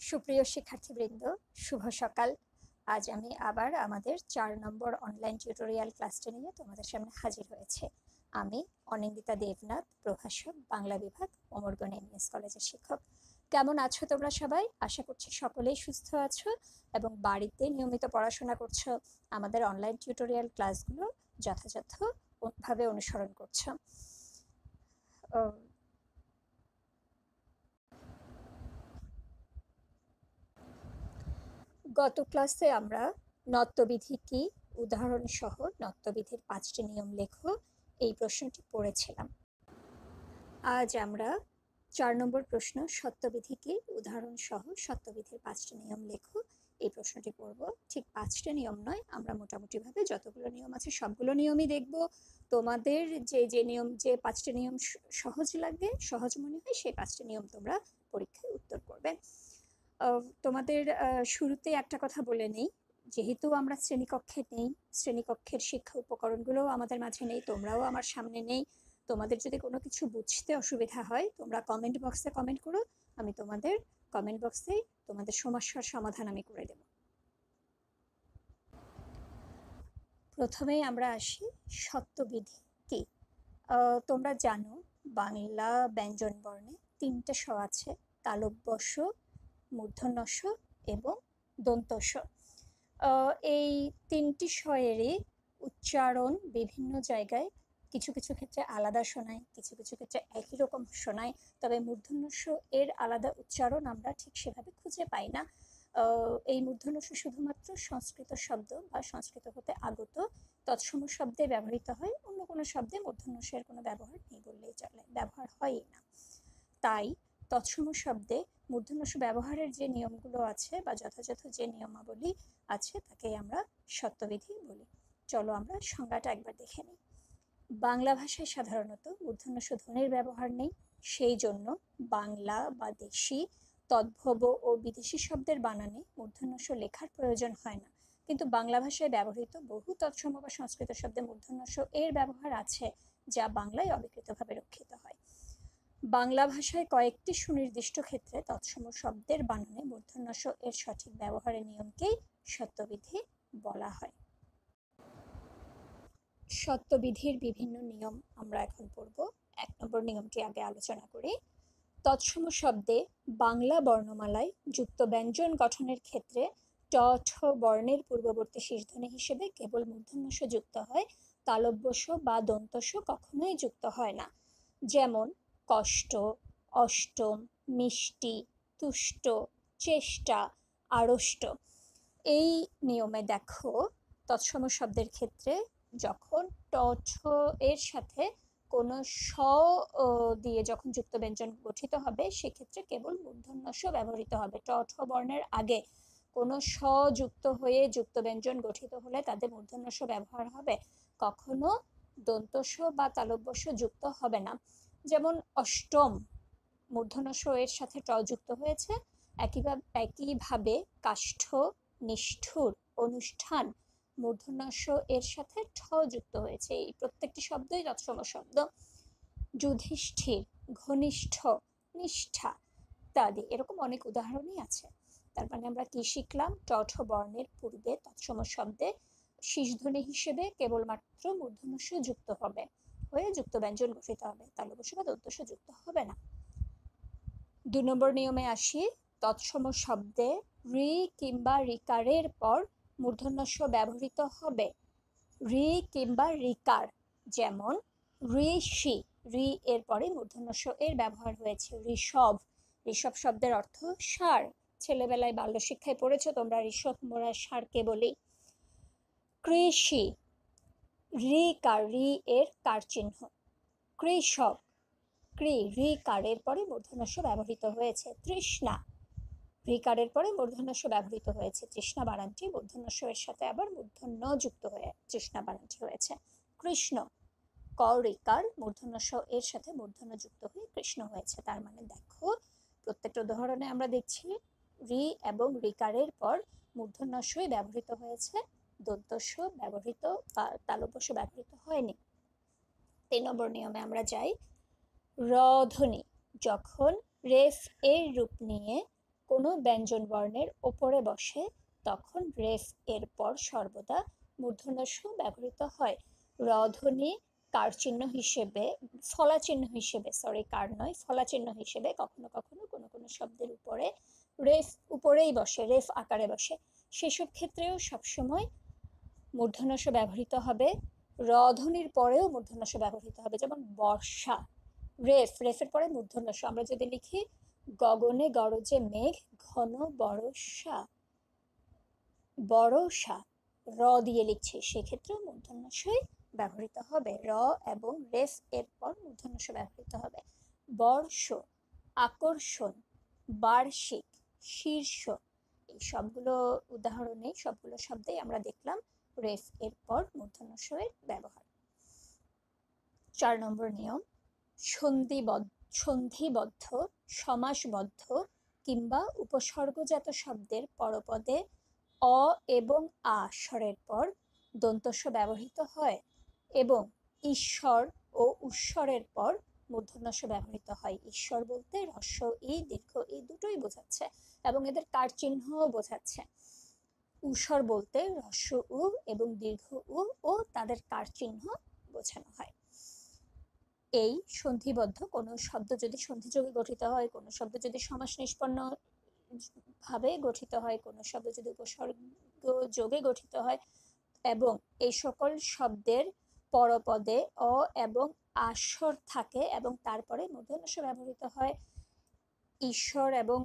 সুপ্রিয় শিক্ষার্থীবৃন্দ, শুভ সকাল। আজ আমি আবার আমাদের 4 নম্বর অনলাইন টিউটোরিয়াল ক্লাসটি নিয়ে তোমাদের সামনে হাজির হয়েছে। আমি অনিন্দিতা দেবনাথ, প্রভাষক, বাংলা বিভাগ, অমরগণ এমএস কলেজের শিক্ষক। কেমন আছো তোমরা সবাই? আশা করছি সকলেই সুস্থ আছো এবং বাড়িতে নিয়মিত পড়াশোনা করছো, আমাদের অনলাইন টিউটোরিয়াল ক্লাসগুলো যথাযথভাবে অনুসরণ করছো। গত ক্লাসে আমরা নত্যবিধি কি, উদাহরণ সহ নত্যবিধির 5টি নিয়ম লেখো এই প্রশ্নটি পড়েছিলাম। আজ আমরা 4 নম্বর প্রশ্ন সত্যবিধি কি, উদাহরণ সহ সত্যবিধির 5টি নিয়ম লেখো এই প্রশ্নটি পড়ব। ঠিক 5টা নিয়ম নয়, আমরা মোটামুটিভাবে যতগুলো নিয়ম আছে সবগুলো নিয়মই দেখব। তোমাদের যে নিয়ম, যে 5টি নিয়ম সহজ লাগবে, সহজ মনে হয়, সেই 5টি নিয়ম তোমরা পরীক্ষায় উত্তর করবে। তোমাদের শুরুতে একটা কথা বলে নেই, যেহেতু আমরা শ্রেণীকক্ষে নেই, শ্রেণীকক্ষের শিক্ষা উপকরণগুলোও আমাদের মাঝে নেই, তোমরাও আমার সামনে নেই। তোমাদের যদি কোনো কিছু বুঝতে অসুবিধা হয় তোমরা কমেন্ট বক্সে কমেন্ট করো, আমি তোমাদের কমেন্ট বক্সে তোমাদের সমস্যার সমাধান আমি করে দেব। প্রথমেই আমরা আসি সত্যবিধি কি। তোমরা জানো বাংলা ব্যঞ্জন বর্ণে 3টে স আছে, তালব্য স, মূর্ধন্য ষ এবং দন্ত স। এই 3টি স্বরেরই উচ্চারণ বিভিন্ন জায়গায় কিছু কিছু ক্ষেত্রে আলাদা শোনায়, কিছু কিছু ক্ষেত্রে একই রকম শোনায়, তবে মূর্ধন্য ষ এর আলাদা উচ্চারণ আমরা ঠিক সেভাবে খুঁজে পাই না। এই মূর্ধন্য ষ শুধুমাত্র সংস্কৃত শব্দ বা সংস্কৃত হতে আগত তৎসম শব্দে ব্যবহৃত হয়, অন্য কোনো শব্দে মূর্ধন্য ষ এর কোনো ব্যবহার নেই বললেই চলে, ব্যবহার হয়ই না। তাই তৎসম শব্দে মূর্ধন্য ষ ব্যবহারের যে নিয়মগুলো আছে বা যথাযথ যে নিয়মাবলী আছে তাকে আমরা সত্যবিধি বলি। চলো আমরা সংজ্ঞাটা একবার দেখে নিই। বাংলা ভাষায় সাধারণত মূর্ধন্য ষ ধ্বনির ব্যবহার নেই, সেই জন্য বাংলা বা দেশি, তদ্ভব ও বিদেশি শব্দের বানানে মূর্ধন্য ষ লেখার প্রয়োজন হয় না। কিন্তু বাংলা ভাষায় ব্যবহৃত বহু তৎসম বা সংস্কৃত শব্দে মূর্ধন্য ষ এর ব্যবহার আছে, যা বাংলায় অবিকৃতভাবে রক্ষিত হয়। বাংলা ভাষায় কয়েকটি সুনির্দিষ্ট ক্ষেত্রে তৎসম শব্দের বানানে মূর্ধন্য ষ এর সঠিক ব্যবহারের নিয়মকেই সত্যবিধি বলা হয়। সত্যবিধির বিভিন্ন নিয়ম আমরা এখন পড়ব। 1 নম্বর নিয়মটি আগে আলোচনা করি। তৎসম শব্দে বাংলা বর্ণমালায় যুক্ত ব্যঞ্জন গঠনের ক্ষেত্রে ট ঠ বর্ণের পূর্ববর্তী শীর্ষধ্বনি হিসেবে কেবল মূর্ধন্য ষ যুক্ত হয়, তালব্য ষ বা দন্ত ষ কখনোই যুক্ত হয় না। যেমন কষ্ট, অষ্টম, মিষ্টি, তুষ্ট, চেষ্টা, আড়ষ্ট। এই নিয়মে দেখো তৎসম শব্দের ক্ষেত্রে যখন ট ঠ এর সাথে কোনো স দিয়ে যখন যুক্ত ব্যঞ্জন গঠিত হবে সেক্ষেত্রে কেবল মূর্ধন্য ষ ব্যবহৃত হবে। ট ঠ বর্ণের আগে কোনো স যুক্ত হয়ে যুক্ত ব্যঞ্জন গঠিত হলে তাদের মূর্ধন্য ষ ব্যবহার হবে, কখনো দন্ত ষ বা তালব্য ষ যুক্ত হবে না। যেমন অষ্টম, মূর্ধন্য ষ এর সাথে ট যুক্ত হয়েছে। একইভাবে কাষ্ঠ, নিষ্ঠুর, অনুষ্ঠান, মূর্ধন্য ষ এর সাথে ঠ যুক্ত হয়েছে। এই প্রত্যেকটি শব্দই তৎসম শব্দ। যুধিষ্ঠির, ঘনিষ্ঠ, নিষ্ঠা ইত্যাদি এরকম অনেক উদাহরণই আছে। তার মানে আমরা কি শিখলাম? ট ঠ বর্ণের পূর্বে তৎসম শব্দে শীর্ষধ্বনি হিসেবে কেবলমাত্র মূর্ধন্য ষ যুক্ত হবে, হয়ে যুক্ত ব্যঞ্জন গঠিত হবে, তালব্য ষ বা দন্ত ষ যুক্ত হবে না। 2 নম্বর নিয়মে আসি। তৎসম শব্দে ঋ কিংবা ঋকারের পর মূর্ধন্য ষ ব্যবহৃত হবে। ঋ কিংবা ঋকার, যেমন ঋষি, ঋ এর পরে মূর্ধন্য ষ এর ব্যবহার হয়েছে। ঋষভ, ঋষভ শব্দের অর্থ ষাঁড়, ছেলেবেলায় বাল্য শিক্ষায় পড়েছো তোমরা, ঋষভ মোরা ষাঁড়কে বলি। কৃষি, ঋকার, ঋ এর কার চিহ্ন। কৃষক, ঋ কারের পরে মূর্ধন্য ষ ব্যবহৃত হয়েছে। তৃষ্ণা, ঋকারের পরে মূর্ধন্য ষ ব্যবহৃত হয়েছে, তৃষ্ণা বানানটি মূর্ধন্য ষ এর সাথে আবার মূর্ধন্য যুক্ত হয়ে তৃষ্ণা বানানটি হয়েছে। কৃষ্ণ, ক ঋকার, মূর্ধন্য ষ এর সাথে মূর্ধন্য যুক্ত হয়ে কৃষ্ণ হয়েছে। তার মানে দেখো প্রত্যেকটা উদাহরণে আমরা দেখছি ঋ এবং ঋকারের পর মূর্ধন্য ষই ব্যবহৃত হয়েছে, দন্ত ষ ব্যবহৃত বা তালব্য ষ ব্যবহৃত হয়নি। 3 নম্বর নিয়মে আমরা যাই। র ধ্বনি যখন রেফ এর রূপ নিয়ে কোনো ব্যঞ্জন বর্ণের ওপরে বসে তখন রেফ এর পর সর্বদা মূর্ধন্য ষ ব্যবহৃত হয়। র ধ্বনি কার চিহ্ন হিসেবে, ফলা চিহ্ন হিসেবে, কার নয়, ফলা চিহ্ন হিসেবে কখনো কখনো কোনো কোনো শব্দের উপরে রেফ উপরেই বসে, রেফ আকারে বসে, সেসব ক্ষেত্রেও সবসময় মূর্ধন্য ষ ব্যবহৃত হবে। র ধ্বনির পরেও মূর্ধন্য ষ ব্যবহৃত হবে, যেমন বর্ষা, রেফের পরে মূর্ধন্য ষ। আমরা যদি লিখি গগনে গরজে মেঘ ঘন বর্ষা, বর্ষা র দিয়ে লিখছি, সেক্ষেত্রেও মূর্ধন্য ষই ব্যবহৃত হবে। র এবং রেফ এর পর মূর্ধন্য ষ ব্যবহৃত হবে। বর্ষ, আকর্ষণ, বার্ষিক, শীর্ষ, এই সবগুলো উদাহরণে সবগুলো শব্দেই আমরা দেখলাম রেফ এর পর মূর্ধন্য ষ এর ব্যবহার। 4 নম্বর নিয়ম, সন্ধিবদ্ধ, সমাসবদ্ধ কিংবা উপসর্গজাত শব্দের পরপদে অ এবং আ স্বরের পর দন্ত ষ ব্যবহৃত হয় এবং ঈশ্বর ও উস্বরের পর মূর্ধন্য ষ ব্যবহৃত হয়। ঈশ্বর বলতে হ্রস্ব ই, দীর্ঘ ই দুটোই বোঝাচ্ছে এবং এদের কার চিহ্নও বোঝাচ্ছে। উস্বর বলতে হ্রস্ব উ এবং দীর্ঘ উ ও তাদের কার চিহ্ন বোঝানো হয়। এই সন্ধিবদ্ধ কোনো শব্দ যদি সন্ধিযোগে গঠিত হয়, কোনো শব্দ যদি সমাস নিষ্পন্ন ভাবে গঠিত হয়, কোনো শব্দ যদি উপসর্গ যোগে গঠিত হয় এবং এই সকল শব্দের পরপদে অ এবং আস্বর থাকে এবং তারপরে মূর্ধন্য ষ ব্যবহৃত হয়, ঈশ্বর এবং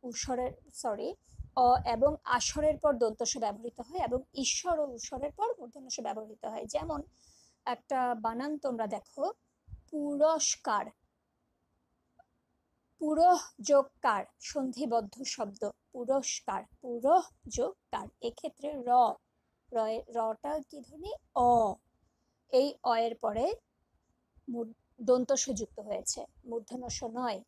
উস্বরের অ এবং আস্বরের পর দন্ত ষ ব্যবহৃত হয় এবং ঈশ্বর ও উস্বরের পর মূর্ধন্য ষ ব্যবহৃত হয়। যেমন একটা বানান তোমরা দেখো, পুরস্কার, পুরঃ যোগ কার, সন্ধিবদ্ধ শব্দ, পুরস্কার, পুরঃ যোগ কার, এক্ষেত্রে রটা কি ধ্বনি, অ, এই অ এর পরে দন্ত ষ যুক্ত হয়েছে, মূর্ধন্য ষ নয়।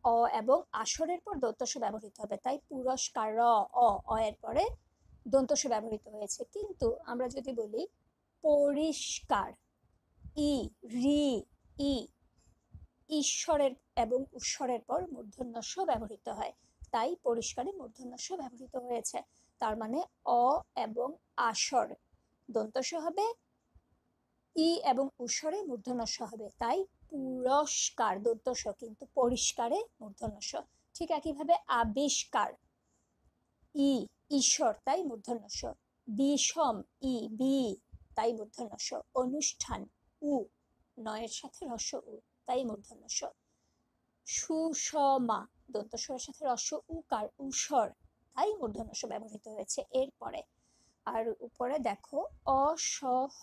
অ এবং আস্বরের পর দন্ত ষ ব্যবহৃত হবে, তাই পুরস্কার র, অ এর পরে দন্ত ষ ব্যবহৃত হয়েছে। কিন্তু আমরা যদি বলি পরিষ্কার, ই, রি, ই, ঈশ্বরের এবং উস্বরের পর মূর্ধন্য ষ ব্যবহৃত হয়, তাই পরিষ্কারে মূর্ধন্য ষ ব্যবহৃত হয়েছে। তার মানে অ এবং আস্বর দন্ত ষ হবে, ই এবং উস্বরে মূর্ধন্য ষ হবে, তাই পুরস্কার দন্ত ষ, কিন্তু পরিষ্কারে মূর্ধন্য ষ। ঠিক একইভাবে আবিষ্কার, ই, ঈশ্বর, তাই মূর্ধন্য ষ। বিষম, ই, বি, তাই মূর্ধন্য ষ। অনুষ্ঠান, উ, নয়ের সাথে হ্রস্ব উ, তাই মূর্ধন্য ষ। সুষমা দন্ত ষ এর সাথে হ্রস্ব উকার, উস্বর, তাই মূর্ধন্য ষ ব্যবহৃত হয়েছে এরপরে। আর উপরে দেখো অসহ,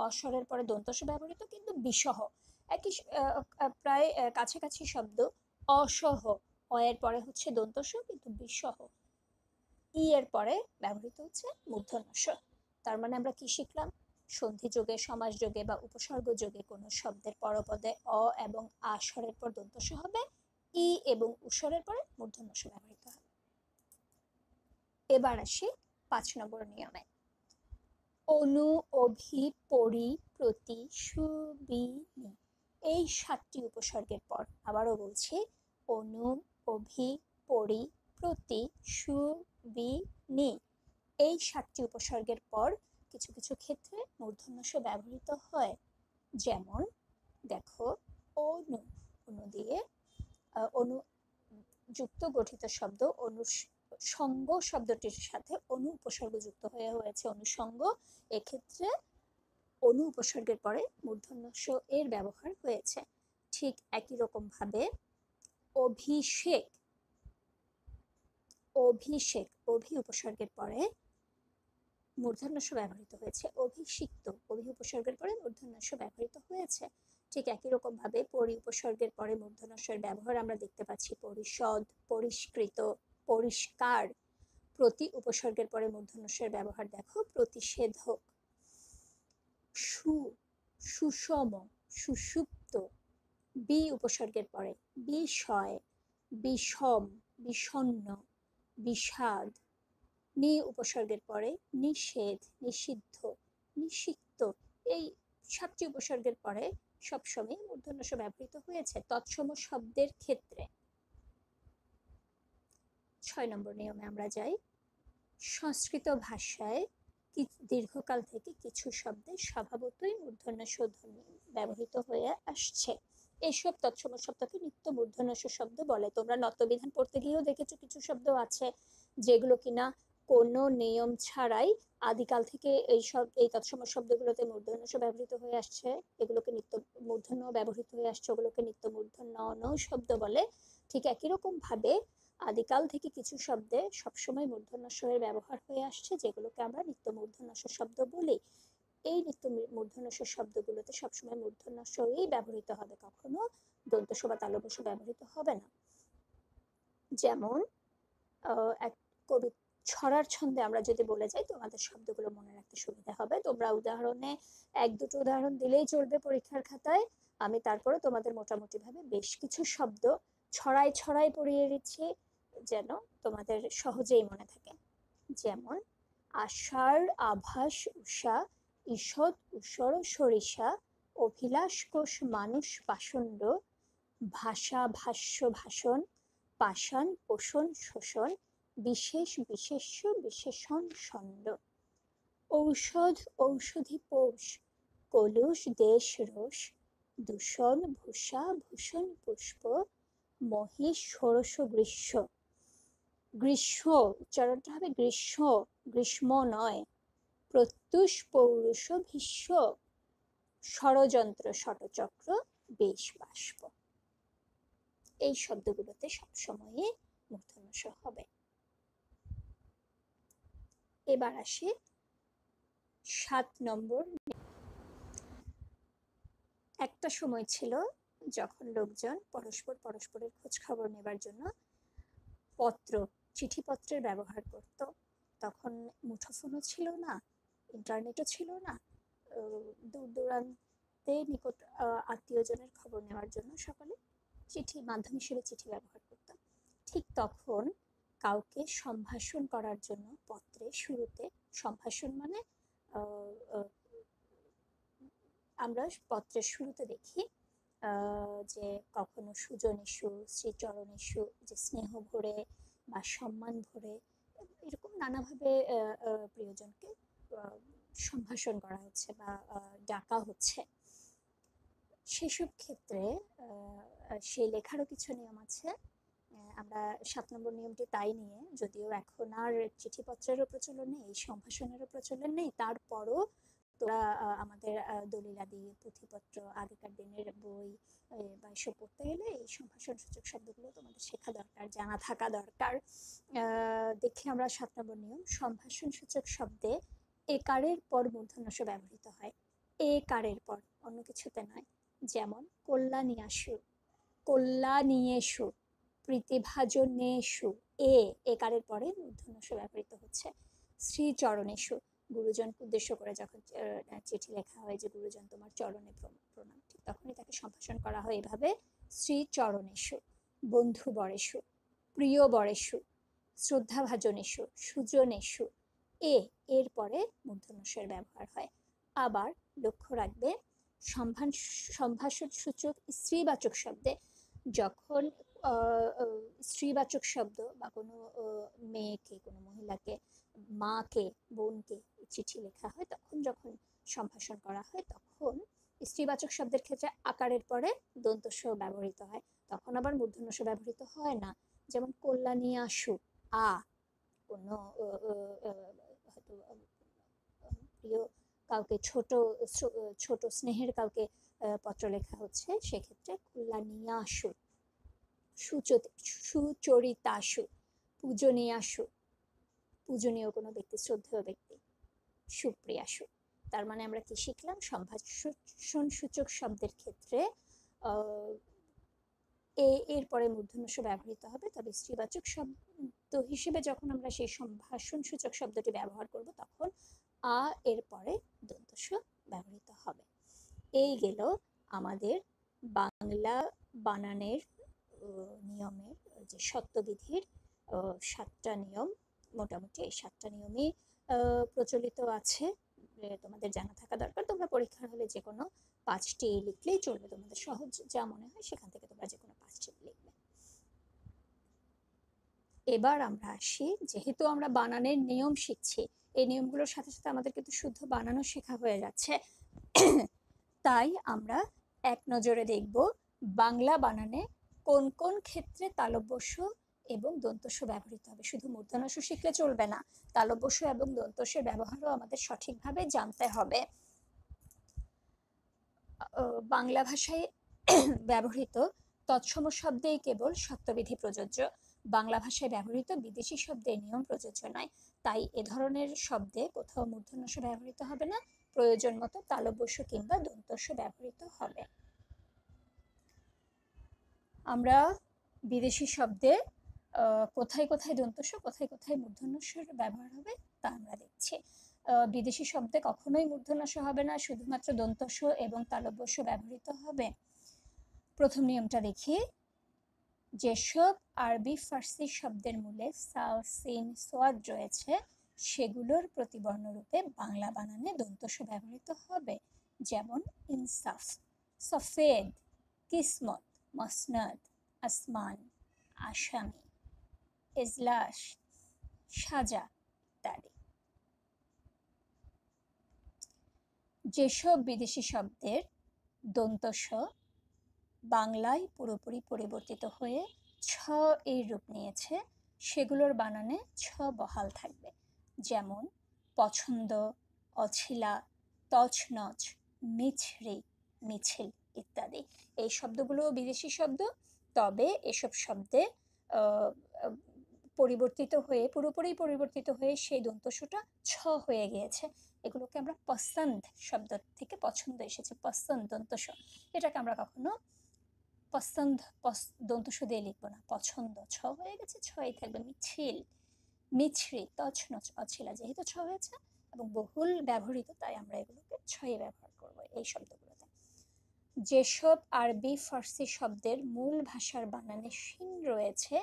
অস্বরের পরে দন্ত ষ ব্যবহৃত, কিন্তু বিসহ, একই প্রায় কাছাকাছি শব্দ। অসহ, অ এর পরে হচ্ছে দন্ত ষ কিন্তু বিসহ, ই এর পরে ব্যবহৃত হচ্ছে মূর্ধন্য ষ। তার মানে আমরা কি শিখলাম, সন্ধি যোগে, সমাস যোগে বা উপসর্গ যোগে কোনো শব্দের পরপদে অ এবং আ স্বরের পর দন্ত ষ হবে, ই এবং উস্বরের পরে মূর্ধন্য ষ ব্যবহৃত হবে। এবার আসি 5 নম্বর নিয়মে, অনু, অভি, পরি, প্রতি, সু, বি, নি, এই 7টি উপসর্গের পর, আবারও বলছি, অনু, অভি, পরি, প্রতি, সু, বি, নি, এই 7টি উপসর্গের পর কিছু কিছু ক্ষেত্রে মূর্ধন্য ষ ব্যবহৃত হয়। যেমন দেখো, অনু, অনু দিয়ে অনু যুক্ত গঠিত শব্দ, অনুসঙ্গ শব্দটির সাথে অনু উপসর্গ যুক্ত হয়ে হয়েছে অনুসঙ্গ, এক্ষেত্রে অনু উপসর্গের পরে মূর্ধন্য ষ এর ব্যবহার হয়েছে। ঠিক একই রকম ভাবে অভিষেক, অভিষেক, অভি উপসর্গের পরে মূর্ধন্য ষ ব্যবহৃত হয়েছে। অভিষিক্ত, অভি উপসর্গের পরে মূর্ধন্য ষ ব্যবহৃত হয়েছে। ঠিক একই রকম ভাবে পরি উপসর্গের পরে মূর্ধন্য ষ এর ব্যবহার আমরা দেখতে পাচ্ছি, পরিষদ, পরিষ্কৃত, পরিষ্কার। প্রতি উপসর্গের পরে মূর্ধন্য ষ এর ব্যবহার দেখো, প্রতিষেধক। সুষম, সুষুপ্ত। বি উপসর্গের পরে বিষয়, বিষম, বিষণ্ণ, বিষাদ। নি উপসর্গের পরে নিষেধ, নিষিদ্ধ, নিষিক্ত। এই সাতটি উপসর্গের পরে সবসময় মূর্ধন্য ষ ব্যবহৃত হয়েছে তৎসম শব্দের ক্ষেত্রে। 6 নম্বর নিয়মে আমরা যাই। সংস্কৃত ভাষায় দীর্ঘকাল থেকে কিছু শব্দে স্বভাবতই মূর্ধন্য ষ ধ্বনি ব্যবহৃত হয়ে আসছে। এইসব তৎসম শব্দকে নিত্য মূর্ধন্য ষ শব্দ বলে। তোমরা নত্যবিধান পড়তে গিয়েও দেখেছো কিছু শব্দ আছে যেগুলো কিনা কোনো নিয়ম ছাড়াই আদিকাল থেকে এই তৎসম শব্দগুলোতে মূর্ধন্য ষ ব্যবহৃত হয়ে আসছে। এগুলোকে নিত্য মূর্ধন্য ব্যবহৃত হয়ে আসছে, ওগুলোকে নিত্য মূর্ধন্য শব্দ বলে। ঠিক একই রকম ভাবে আদিকাল থেকে কিছু শব্দে সবসময় মূর্ধন্য ষ এর ব্যবহার হয়ে আসছে, যেগুলোকে আমরা নিত্য মূর্ধন্য ষ শব্দ বলি। এই নিত্য মূর্ধন্য ষ শব্দগুলোতে সবসময় মূর্ধন্য ষই ব্যবহৃত হবে, কখনো দন্ত ষ বা তালব্য ষ ব্যবহৃত হবে না। যেমন এক কবি ছড়ার ছন্দে আমরা যদি বলে যাই, তোমাদের শব্দগুলো মনে রাখতে সুবিধা হবে। তোমরা উদাহরণে এক দুটো উদাহরণ দিলেই চলবে পরীক্ষার খাতায়। আমি তারপরে তোমাদের মোটামুটি ভাবে বেশ কিছু শব্দ ছড়ায় ছড়ায় পড়িয়ে দিচ্ছি যেন তোমাদের সহজেই মনে থাকে। যেমন আষাঢ় আভাস উষা, ঈষৎ উষর সরিষা, অভিলাষ কোষ মানুষ পাষণ্ড, ভাষা ভাষ্য ভাষণ, পাষাণ পোষণ শোষণ, বিশেষ বিশেষ্য বিশেষণ ষণ্ড। ঔষধ ঔষধি পৌষ, কলুষ দেশ রোষ, দূষণ ভূষা ভূষণ পুষ্প, মহিষ ষোড়শ গ্রীষ্ম। গ্রীষ্ম উচ্চারণটা হবে গ্রীষ্ম, গ্রীষ্ম নয়। প্রত্যুষ পৌরুষ ভীষ্ম, ষড়যন্ত্র ষটচক্র বেশ বাষ্প। এই শব্দগুলোতে সবসময় মূর্ধন্য ষ হবে। এবার আসি 7 নম্বর। একটা সময় ছিল যখন লোকজন পরস্পরের খোঁজ খবর নেবার জন্য চিঠিপত্রের ব্যবহার করত। তখন মুঠোফোনও ছিল না, ইন্টারনেটও ছিল না। দূর দূরান্তে নিকট আত্মীয়জনের খবর নেওয়ার জন্য সকলে মাধ্যম হিসেবে চিঠি ব্যবহার করত। ঠিক তখন কাউকে সম্ভাষণ করার জন্য পত্রের শুরুতে, সম্ভাষণ মানে আমরা পত্রের শুরুতে দেখি যে কখনো সুজনেষু, শ্রীচরণেষু, যে স্নেহ ভরে বা সম্মান ভরে, এরকম নানাভাবে প্রিয়জনকে সম্ভাষণ করা হচ্ছে বা ডাকা হচ্ছে। সেসব ক্ষেত্রে সেই লেখারও কিছু নিয়ম আছে। আমরা 7 নম্বর নিয়মটি তাই নিয়ে, যদিও এখন আর চিঠিপত্রেরও প্রচলন নেই, সম্ভাষণেরও প্রচলন নেই, তারপরও তোরা আমাদের দলিলাদি পুঁথিপত্র, আগেকার দিনের বই বা এসব পড়তে গেলে এই সম্ভাষণ সূচক শব্দগুলো তোমাদের শেখা দরকার, জানা থাকা দরকার। দেখি আমরা 7 নম্বর নিয়ম। সম্ভাষণ সূচক শব্দে একারের পর মূর্ধন্য ষ ব্যবহৃত হয়। একারের পর, অন্য কিছুতে নয়। যেমন কল্যাণীয়াসু, কল্যাণীয়েষু, প্রীতিভাজনেষু, একারের পরে মূর্ধন্য ষ ব্যবহৃত হচ্ছে। শ্রীচরণেষু, গুরুজনকে উদ্দেশ্য করে যখন চিঠি লেখা হয় যে গুরুজন তোমার চরণে প্রণাম, ঠিক তখনই তাকে সম্ভাষণ করা হয় এভাবে, শ্রীচরণেষু। বন্ধুবরেষু, প্রিয়বরেষু, শ্রদ্ধাভাজনেষু, সুজনেষু, এর পরে মূর্ধন্য ষ এর ব্যবহার হয়। আবার লক্ষ্য রাখবে, সম্ভাষণ সূচক স্ত্রীবাচক শব্দে যখন স্ত্রীবাচক শব্দ বা কোনো মেয়েকে, কোনো মহিলাকে, মাকে, বোনকে চিঠি লেখা হয়, তখন যখন সম্ভাষণ করা হয় তখন স্ত্রীবাচক শব্দের ক্ষেত্রে আকারের পরে দন্ত ষ ব্যবহৃত হয়, তখন আবার মূর্ধন্য ষ ব্যবহৃত হয় না। যেমন কল্যাণীয়াসু, কোনো হয়তো প্রিয় কাউকে, ছোট স্নেহের কাউকে পত্র লেখা হচ্ছে, সেক্ষেত্রে কল্যাণীয়াসু। সুচরিতাসু, পূজনীয়াসু, পূজনীয় কোনো ব্যক্তি, শ্রদ্ধেয় ব্যক্তি। সুপ্রিয়াসু। তার মানে আমরা কি শিখলাম? সম্ভাষণ সূচক শব্দের ক্ষেত্রে এর পরে মূর্ধন্য ষ ব্যবহৃত হবে, তবে স্ত্রীবাচক শব্দ হিসেবে যখন আমরা সেই সম্ভাষণ সূচক শব্দটি ব্যবহার করব তখন এর পরে দন্ত ষ ব্যবহৃত হবে। এই গেল আমাদের বাংলা বানানের নিয়মের যে শব্দবিধির 7টা নিয়ম। মোটামুটি এই 7টা নিয়মই প্রচলিত আছে তোমাদের জানা থাকা দরকার। তোমরা পরীক্ষার হলে যে কোনো 5টি লিখলেই চলবে, তোমাদের সহজ যা মনে হয় সেখান থেকে তোমরা যে কোনো 5টি লিখবে। এবার আমরা আসি, যেহেতু আমরা বানানের নিয়ম শিখছি, এই নিয়মগুলোর সাথে সাথে আমাদের কিন্তু শুদ্ধ বানানো শেখা হয়ে যাচ্ছে। তাই আমরা এক নজরে দেখব বাংলা বানানে কোন কোন ক্ষেত্রে তালব্যস্য এবং দন্তস্ব ব্যবহৃত হবে। শুধু মূর্ধন্য শিখলে চলবে না, তালব্যস্য এবং দন্তস্যের ব্যবহারও আমাদের সঠিকভাবে জানতে হবে। বাংলা ভাষায় ব্যবহৃত তৎসম শব্দেই কেবল সত্যবিধি প্রযোজ্য। বাংলা ভাষায় ব্যবহৃত বিদেশি শব্দের নিয়ম প্রযোজ্য নয়। তাই এ ধরনের শব্দে কোথাও মূর্ধন্য ব্যবহৃত হবে না, প্রয়োজন মতো তালব্যস্য কিংবা দন্তস্ব ব্যবহৃত হবে। আমরা বিদেশি শব্দে কোথায় কোথায় দন্তস্ব, কোথায় কোথায় মূর্ধন্যস্যের ব্যবহার হবে তা আমরা দেখছি। বিদেশি শব্দে কখনোই মূর্ধন্যস্য হবে না, শুধুমাত্র দন্তস্ব এবং তালব্যস্য ব্যবহৃত হবে। প্রথম নিয়মটা দেখি। যেসব আরবি ফার্সি শব্দের মূলে সাল, সিন, সোয়াদ রয়েছে সেগুলোর প্রতিবর্ণ রূপে বাংলা বানানে দন্তস্ব ব্যবহৃত হবে। যেমন ইনসাফ, সফেদ, কিসমত, মসনদ, আসমান, আসামি, এজলাস, সাজা ইত্যাদি। যেসব বিদেশি শব্দের দন্তস্ব বাংলায় পুরোপুরি পরিবর্তিত হয়ে ছ এর রূপ নিয়েছে সেগুলোর বানানে ছ বহাল থাকবে। যেমন পছন্দ, অছিলা, তছনছ, মিছরি, মিছিল ইত্যাদি। এই শব্দগুলো বিদেশি শব্দ, তবে এসব শব্দে পরিবর্তিত হয়ে পুরোপুরি পরিবর্তিত হয়ে সেই দন্তস্বটা ছ হয়ে গিয়েছে। এগুলোকে আমরা পছন্দ শব্দ থেকে পছন্দ এসেছে, পছন্দ দন্তস্ব, এটাকে আমরা কখনো পছন্দ দন্তস্ব দিয়ে লিখবো না, পছন্দ ছ হয়ে গেছে, ছই থাকবে। মিছিল, মিছরি, তছনছ, অছিলা যেহেতু ছ হয়েছে এবং বহুল ব্যবহৃত, তাই আমরা এগুলোকে ছয়ে ব্যবহার করব এই শব্দগুলোতে। যেসব আরবি ফার্সি শব্দের মূল ভাষার বানানে শিন রয়েছে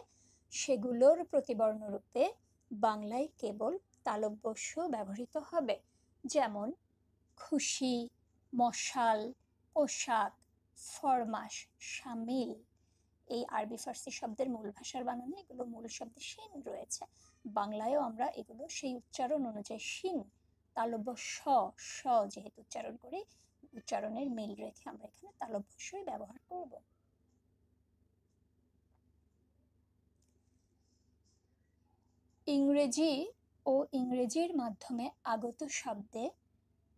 সেগুলোর প্রতিবর্ণ রূপে বাংলায় কেবল তালব্যস্য ব্যবহৃত হবে। যেমন খুশি, মশাল, পোশাক, ফরমাস, শামিল। এই আরবি ফার্সি শব্দের মূল ভাষার বানানে এগুলো মূল শব্দে শিন রয়েছে, বাংলায়ও আমরা এগুলো সেই উচ্চারণ অনুযায়ী শিন, তালব্য স, স যেহেতু উচ্চারণ করি, উচ্চারণের মিল রেখে আমরা এখানে তালব্যস্যই ব্যবহার করব। ইংরেজি ও ইংরেজির মাধ্যমে আগত শব্দে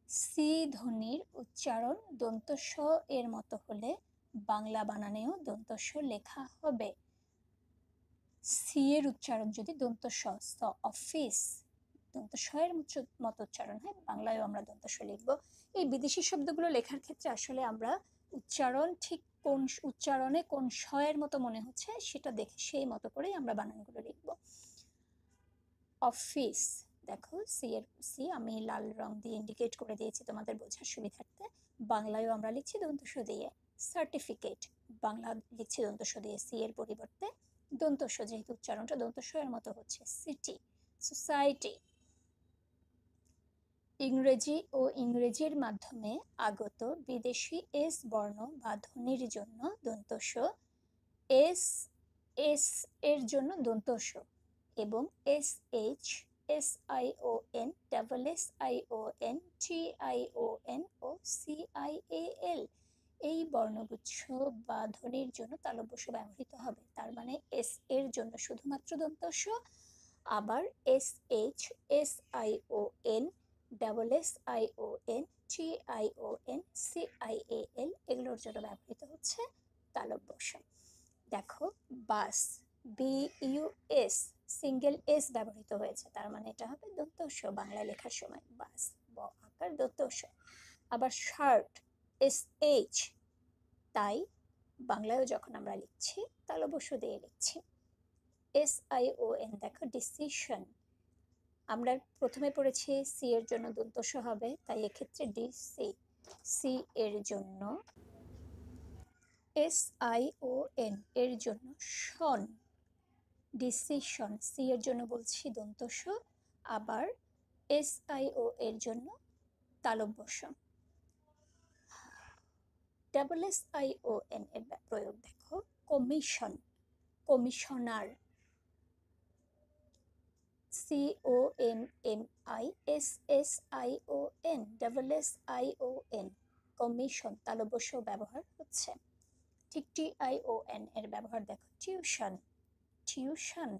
সি ধ্বনির উচ্চারণ দন্তস্ব এর মতো হলে বাংলা বানানেও দন্তস্ব লেখা হবে। সি এর উচ্চারণ যদি দন্তস্ব, অফিস, দন্তস্ব এর মতো উচ্চারণ হয়, বাংলায়ও আমরা দন্তস্ব লিখব। এই বিদেশি শব্দগুলো লেখার ক্ষেত্রে আসলে আমরা উচ্চারণ ঠিক কোন উচ্চারণে কোন স এর মতো মনে হচ্ছে সেটা দেখে সেই মতো করেই আমরা বানানগুলো লিখব। অফিস, দেখো সি আমি লাল রং দিয়ে ইন্ডিকেট করে দিয়েছি তোমাদের বোঝার সুবিধার্থে। বাংলায়ও আমরা লিখছি দন্তস্ব দিয়ে। সার্টিফিকেট, বাংলা লিখছি দন্তস্ব দিয়ে সি এর পরিবর্তে দন্তস্ব, যেহেতু উচ্চারণটা দন্তস্ব এর মতো হচ্ছে। City, society. ইংরেজি ও ইংরেজির মাধ্যমে আগত বিদেশি এস বর্ণ বা ধ্বনির জন্য দন্তস্ব, এস এস এর জন্য দন্তস্ব এবং S H, S I O N, double S I O N, T I O N ও সি আই এ এল এই বর্ণগুচ্ছ বা ধ্বনির জন্য তালব্যস্য ব্যবহৃত হবে। তার মানে এস এর জন্য শুধুমাত্র দন্তস্ব, আবার S H, S I O N, double S I O N, T I O N, C I A L এগুলোর জন্য ব্যবহৃত হচ্ছে তালব্যস্য। দেখো bus, B U S, single S ব্যবহৃত হয়েছে, তার মানে এটা হবে দন্তস্ব বাংলায় লেখার সময়, বাস ব আকার দন্তস্ব। আবার শার্ট, এস এইচ, তাই বাংলায়ও যখন আমরা লিখছি তালব্যস্য দিয়ে লিখছি। এস আই ও এন, দেখো ডিসিশন, আমরা প্রথমে পড়েছি সি এর জন্য দন্তস্ব হবে, তাই এক্ষেত্রে ডিসি, সি এর জন্য এস আই ও এন এর জন্য শন, ডিসিশন, সি এর জন্য বলছি দন্তস্ব, আবার এস আই ও এর জন্য তালব্য শ। SSION এর প্রয়োগ দেখো, কমিশন, কমিশনার, COMMISSION, কমিশন, তালব্য শ ব্যবহার হচ্ছে। ঠিক TION এর ব্যবহার দেখো, টিউশন, টিউশন,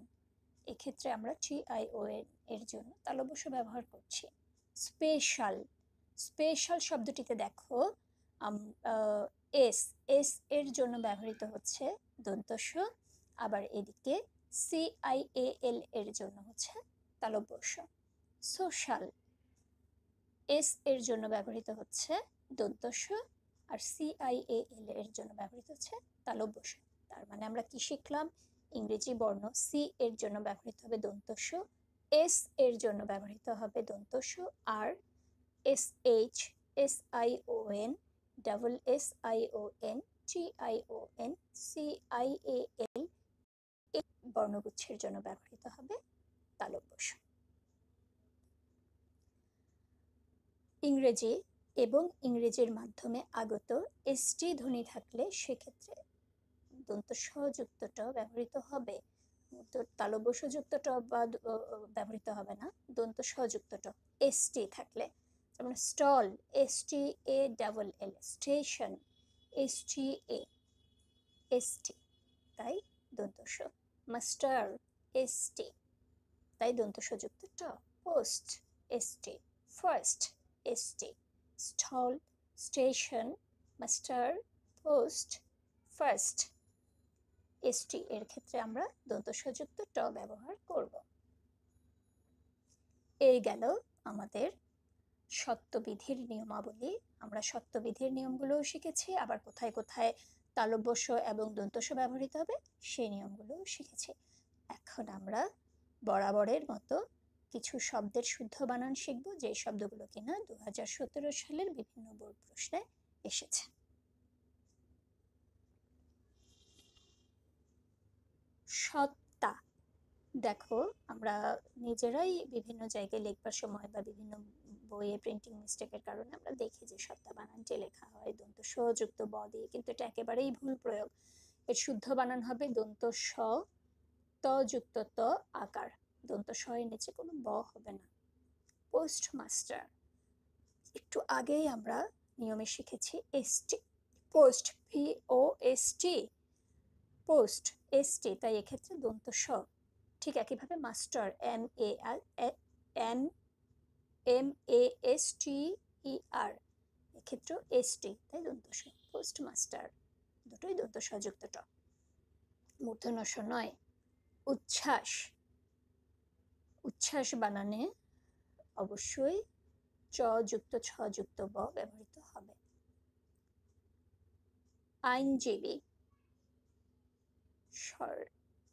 এক্ষেত্রে আমরা TION এর জন্য তালব্য শ ব্যবহার করছি। স্পেশাল, স্পেশাল শব্দটিতে দেখো এস এর জন্য ব্যবহৃত হচ্ছে দন্ত স, আবার এদিকে CIAL এর জন্য হচ্ছে তালব্য শ। সোশ্যাল, এস এর জন্য ব্যবহৃত হচ্ছে দন্ত স, আর CIAL এর জন্য ব্যবহৃত হচ্ছে তালব্য শ। তার মানে আমরা কি শিখলাম? ইংরেজি বর্ণ সি এর জন্য ব্যবহৃত হবে দন্ত স, এস এর জন্য ব্যবহৃত হবে দন্ত স, আর SH, SION, SSION, TION, CIAL এই বর্ণগুচ্ছের জন্য ব্যবহৃত হবে তালব্য শ। ইংরেজি এবং ইংরেজির মাধ্যমে আগত ST ধ্বনি থাকলে সেক্ষেত্রে দন্ত স যুক্ত ট ব্যবহৃত হবে, তালব্য শ যুক্ত ট বা ব্যবহৃত হবে না, দন্ত স যুক্ত ট ST থাকলে। যেমন stall, STALL, station, STA, ST, তাই দন্ত স। মাস্টার, ST, তাই দন্ত স যুক্ত ট। Post, ST, first, ST, stall, station, master, post, first, ST এর ক্ষেত্রে আমরা দন্ত স যুক্ত ট ব্যবহার করব। এই গেল আমাদের সত্যবিধির নিয়মাবলী। আমরা সত্যবিধির নিয়মগুলোও শিখেছি, আবার কোথায় কোথায় তালব্য শ এবং দন্ত স ব্যবহৃত হবে সেই নিয়মগুলোও শিখেছি। এখন আমরা বরাবরের মতো কিছু শব্দের শুদ্ধ বানান শিখব, যে শব্দগুলো কিনা 2017 সালের বিভিন্ন বোর্ড প্রশ্নে এসেছে। সত্তা, দেখো আমরা নিজেরাই বিভিন্ন জায়গায় লিখবার সময় বা বিভিন্ন বইয়ে প্রিন্টিং মিস্টেকের কারণে আমরা দেখি যে সত্তা বানানটি লেখা হয় দন্ত স যুক্ত ব দিয়ে, কিন্তু এটা একেবারেই ভুল প্রয়োগ। এর শুদ্ধ বানান হবে দন্ত স ত যুক্ত ত আকার, দন্ত স এর নিচে কোনো ব হবে না। পোস্টমাস্টার, একটু আগেই আমরা নিয়মে শিখেছি ST, post, POST, post, ST, তাই এক্ষেত্রে দন্ত স। ঠিক একইভাবে মাস্টার, MASTER, এক্ষেত্রেও ST, তাই দন্ত স। পোস্টমাস্টার, দুটোই দন্ত স যুক্ত ট। মূর্ধন্য ষ নয়। উচ্ছ্বাস, উচ্ছ্বাস বানানে অবশ্যই চ যুক্ত ছ যুক্ত ব ব্যবহৃত হবে। আইনজীবী,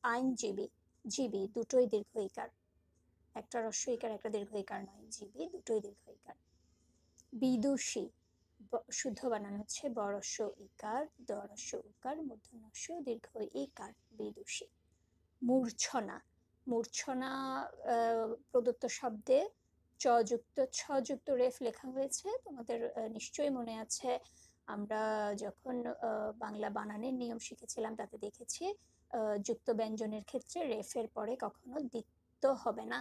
আইনজীবী, জীবী দুটোই দীর্ঘ ইকার, একটা হ্রস্ব ইকার একটা দীর্ঘ ইকার নয়, জীবী দুটোই দীর্ঘ ইকার। বিদুষী, শুদ্ধ বানান হচ্ছে ব হ্রস্ব ইকার, দ হ্রস্ব উকার, মূর্ধন্য ষ দীর্ঘ ইকার, বিদুষী। মূর্ছনা, মূর্ছনা প্রদত্ত শব্দে চ যুক্ত ছ যুক্ত রেফ লেখা হয়েছে। তোমাদের নিশ্চয়ই মনে আছে, আমরা যখন বাংলা বানানের নিয়ম শিখেছিলাম তাতে দেখেছি যুক্ত ব্যঞ্জনের ক্ষেত্রে রেফের পরে কখনো দ্বিত্ব হবে না,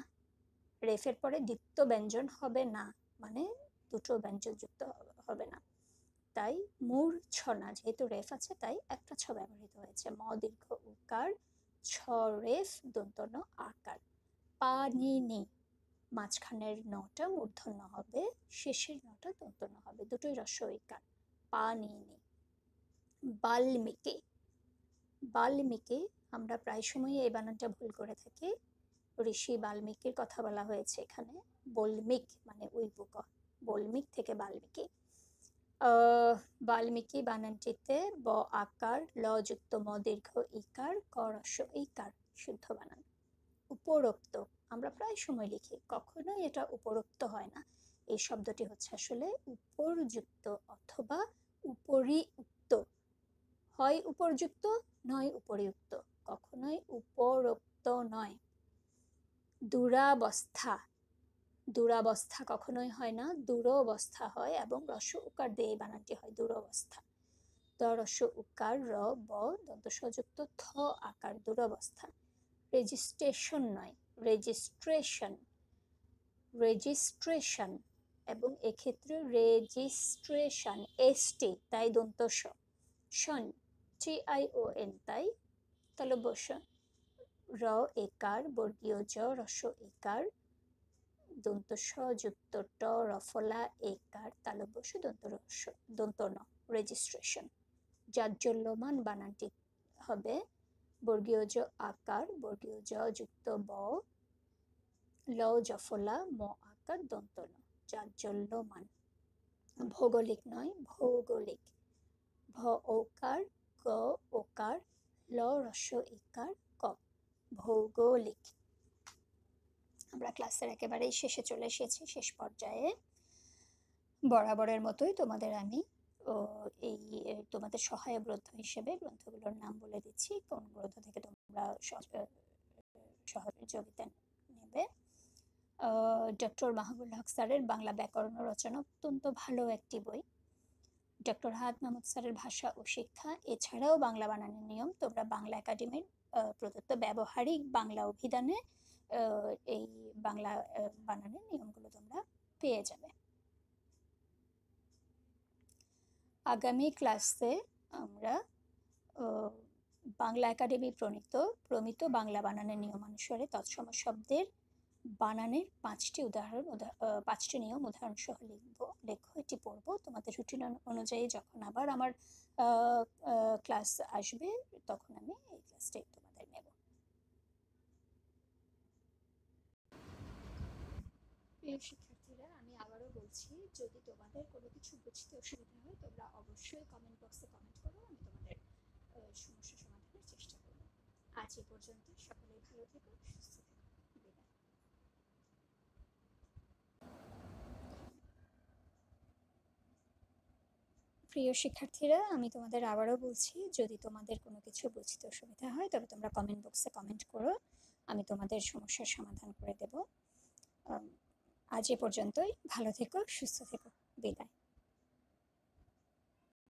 রেফের পরে দ্বিত্ব ব্যঞ্জন হবে না, মানে দুটো ব্যঞ্জন যুক্ত হবে না। তাই মূর্ছনা, যেহেতু রেফ আছে তাই একটা ছ ব্যবহৃত হয়েছে। ম দীর্ঘ উকার, ছ রেফ দন্ত ন আকার। পানিনি, মাঝখানের নটা মূর্ধন্য হবে, শেষের নটা দন্ত ন হবে, দুটোই হ্রস্ব ইকার। পানিনি। বাল্মীকি, বাল্মীকি, আমরা প্রায় সময় এই বানানটা ভুল করে থাকি। ঋষি বাল্মীকির কথা বলা হয়েছে এখানে, বল্মিক মানে উইপুক, বল্মিক থেকে বাল্মীকি। বাল্মীকি বানানটিতে ব আকার, ল যুক্ত ম দীর্ঘ ইকার, ক হ্রস্ব ইকার, শুদ্ধ বানান। উপরোক্ত, আমরা প্রায় সময় লিখি, কখনোই এটা উপরোক্ত হয় না, এই শব্দটি হচ্ছে আসলে উপরযুক্ত অথবা উপরিউক্ত, হয় উপরযুক্ত নয় উপরিউক্ত, কখনোই উপরোক্ত নয়। দুরাবস্থা, দুরাবস্থা কখনোই হয় না, দুরবস্থা হয়, এবং রস উকার দিয়ে এই বানানটি হয় দুরবস্থা। দ রস উকার র ব দন্ত যুক্ত থ আকার দুরবস্থা। রেজিস্ট্রেশন নয়, রেজিস্ট্রেশন, রেজিস্ট্রেশন, এবং এক্ষেত্রে রেজিস্ট্রেশন এসটি তাই দন্ত স, শন TION তাই তালব্য স। র একার বর্গীয় জ রস একার দন্ত স যুক্ত ট রফলা একার তালব্য স দন্ত রস দন্ত ন, রেজিস্ট্রেশন। জাজ্জল্যমান বানানটি হবে বর্গীয় জ আকার বর্গীয় জ যুক্ত ব ল জফলা ম আকার দন্ত ন, জাজ্জল্যমান। ভৌগোলিক নয়, ভৌগোলিক। ভ ওকার গ ওকার ল রস্য ইকার ক, ভৌগোলিক। আমরা ক্লাসের একেবারেই শেষে চলে এসেছি, শেষ পর্যায়ে। বরাবরের মতোই তোমাদের আমি এই তোমাদের সহায়ক গ্রন্থ হিসেবে গ্রন্থগুলোর নাম বলে দিচ্ছি, কোন গ্রন্থ থেকে তোমরা সহযোগিতা নেবে। ডক্টর মাহবুল হক স্যারের বাংলা ব্যাকরণ রচনা অত্যন্ত ভালো একটি বই। ডক্টর হায়াত মাহমুদ স্যারের ভাষা ও শিক্ষা, এছাড়াও বাংলা বানানের নিয়ম তোমরা বাংলা একাডেমির প্রদত্ত ব্যবহারিক বাংলা অভিধানে এই বাংলা বানানের নিয়মগুলো তোমরা পেয়ে যাবে। আগামী ক্লাসে আমরা বাংলা একাডেমি প্রমিত বাংলা বানানের নিয়মানুসারে তৎসম শব্দের বানানের 5টি নিয়ম উদাহরণ সহ লেখো, এটি পড়বো। তোমাদের রুটিন অনুযায়ী যখন আবার আমার ক্লাস আসবে তখন আমি এই ক্লাসটাই তোমাদের নেব। প্রিয় শিক্ষার্থীরা, আমি আবারও বলছি, যদি তোমাদের কোনো কিছু বুঝতে অসুবিধা হয় তোমরা অবশ্যই কমেন্ট বক্সে কমেন্ট করো, আমি তোমাদের সমস্যা সমাধানের চেষ্টা করব। আজ এই পর্যন্ত, সকলেই ভালো থেকো, সুস্থ থেকো। প্রিয় শিক্ষার্থীরা, আমি তোমাদের আবারও বলছি, যদি তোমাদের কোনো কিছু বুঝতে অসুবিধা হয় তবে তোমরা কমেন্ট বক্সে কমেন্ট করো, আমি তোমাদের সমস্যার সমাধান করে দেব। আজ এ পর্যন্তই, ভালো থেকো, সুস্থ থেকো, বিদায়।